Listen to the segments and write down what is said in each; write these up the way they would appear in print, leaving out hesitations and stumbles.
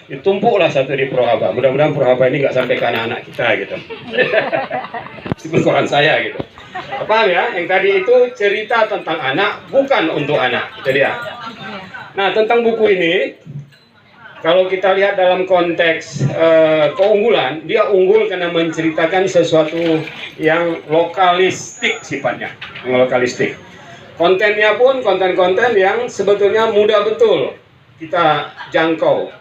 ditumpuklah satu di Purwaba. Mudah-mudahan Purwaba ini nggak sampai ke anak-anak kita gitu. Meskipun koran saya gitu. Paham ya? Yang tadi itu cerita tentang anak, bukan untuk anak. Itu dia. Nah, tentang buku ini, kalau kita lihat dalam konteks keunggulan, dia unggul karena menceritakan sesuatu yang lokalistik sifatnya, lokalistik. Kontennya pun konten-konten yang sebetulnya mudah betul kita jangkau.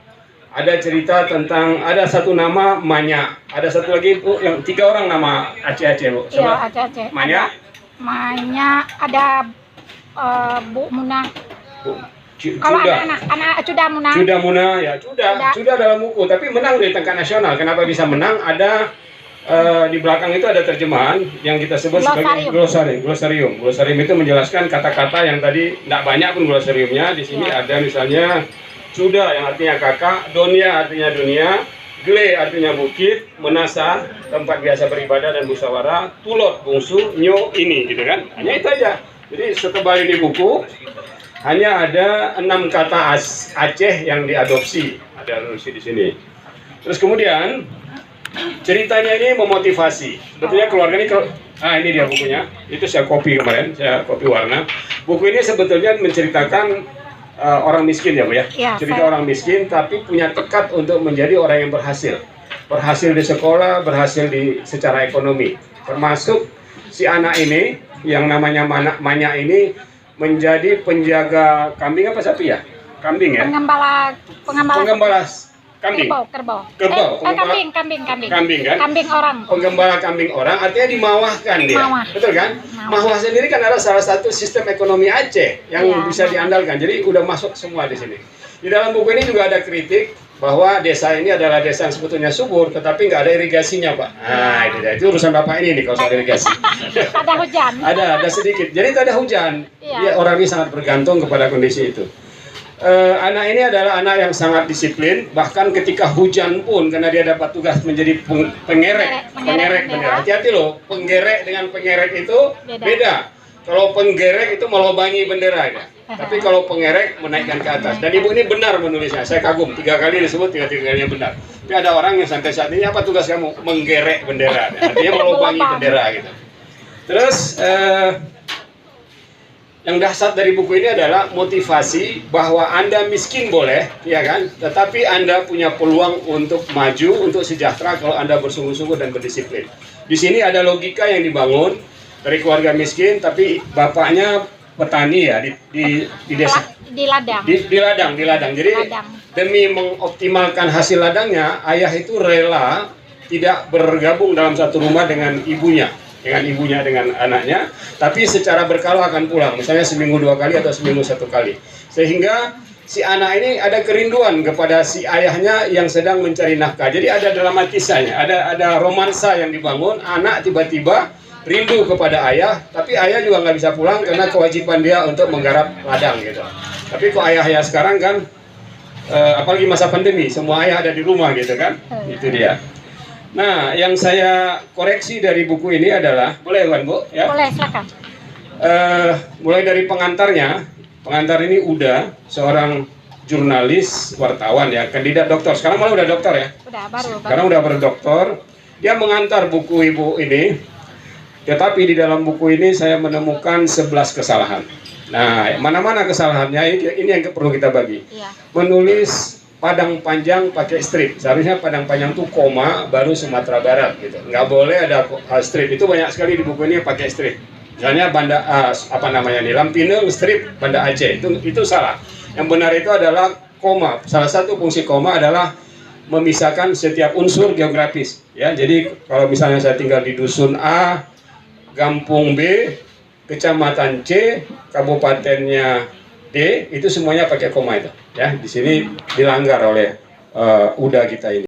Ada cerita tentang, ada satu nama Manya, ada satu lagi Bu, yang 3 orang nama Aceh-Aceh Bu. Iya, Aceh. Manya? Manya, ada Bu Munah. Kalau anak Cuda Munah. Cuda Munah, ya Cuda dalam buku, tapi menang di tingkat nasional. Kenapa bisa menang? Ada di belakang itu ada terjemahan yang kita sebut sebagai glosarium. Glosarium itu menjelaskan kata-kata yang tadi tidak banyak pun glosariumnya. Di sini ada misalnya Cuda yang artinya kakak, Donia artinya dunia, Gle artinya bukit, Menasa tempat biasa beribadah dan musyawarah, Tulot bungsu, Nyo ini gitu kan. Hanya itu aja. Jadi setebal ini buku hanya ada 6 kata Aceh yang diadopsi, ada di sini. Terus kemudian ceritanya ini memotivasi. Sebetulnya keluarga ini, ini dia bukunya. Itu saya copy kemarin, saya copy warna. Buku ini sebetulnya menceritakan orang miskin ya Bu ya. Cerita orang miskin tapi punya tekad untuk menjadi orang yang berhasil. Berhasil di sekolah, berhasil secara ekonomi. Termasuk si anak ini yang namanya Manya ini menjadi penjaga kambing apa sapi ya? Kambing ya? Pengembala kambing. Kerbau. Kambing kan? Kambing orang. Penggembala kambing orang artinya dimawahkan dia. Betul kan? Mawah sendiri kan adalah salah satu sistem ekonomi Aceh yang bisa diandalkan. Jadi udah masuk semua di sini. Di dalam buku ini juga ada kritik bahwa desa ini adalah desa yang sebetulnya subur, tetapi nggak ada irigasinya Pak. Nah itu urusan Bapak ini nih kalau soal irigasi. Ada hujan. ada sedikit. Jadi itu ada hujan. Dia orang ini sangat bergantung kepada kondisi itu. Anak ini adalah anak yang sangat disiplin, bahkan ketika hujan pun karena dia dapat tugas menjadi pengerek bendera. Hati-hati loh, penggerek dengan pengerek itu beda. Kalau penggerek itu melobangi bendera ya. Tapi kalau pengerek menaikkan ke atas. Dan ibu ini benar menulisnya. Saya kagum, 3 kali disebut, 3 kalinya benar. Tapi ada orang yang santai saat ini, apa tugas kamu? Menggerek bendera. Artinya melobangi bendera gitu. Terus yang dahsyat dari buku ini adalah motivasi bahwa Anda miskin boleh, ya kan? Tetapi Anda punya peluang untuk maju, untuk sejahtera kalau Anda bersungguh-sungguh dan berdisiplin. Di sini ada logika yang dibangun dari keluarga miskin, tapi bapaknya petani ya di desa. Di ladang. Jadi demi mengoptimalkan hasil ladangnya, ayah itu rela tidak bergabung dalam satu rumah dengan ibunya. Dengan anaknya, tapi secara berkala akan pulang, misalnya seminggu 2 kali atau seminggu 1 kali, sehingga si anak ini ada kerinduan kepada si ayahnya yang sedang mencari nafkah. Jadi ada dramatisanya, ada romansa yang dibangun. Anak tiba-tiba rindu kepada ayah, tapi ayah juga nggak bisa pulang karena kewajiban dia untuk menggarap ladang gitu. Tapi kok ayah sekarang kan, apalagi masa pandemi, semua ayah ada di rumah gitu kan, itu dia. Nah, yang saya koreksi dari buku ini adalah, boleh kan Bu? Ya? Boleh, silakan. Mulai dari pengantarnya, pengantar ini Uda, seorang jurnalis, wartawan ya, kandidat doktor. Sekarang malah udah doktor ya? Baru. Sekarang udah berdoktor. Dia mengantar buku ibu ini, tetapi di dalam buku ini saya menemukan 11 kesalahan. Nah, mana-mana kesalahannya, ini yang perlu kita bagi. Menulis padang panjang pakai strip, seharusnya padang panjang itu koma baru Sumatera Barat gitu, nggak boleh ada strip. Itu banyak sekali di buku ini pakai strip, misalnya Banda Lampineng strip Banda Aceh, itu salah. Yang benar itu adalah koma. Salah satu fungsi koma adalah memisahkan setiap unsur geografis ya. Jadi kalau misalnya saya tinggal di dusun A, Gampung B, kecamatan C, kabupatennya D, itu semuanya pakai koma itu ya. Di sini dilanggar oleh Uda kita ini.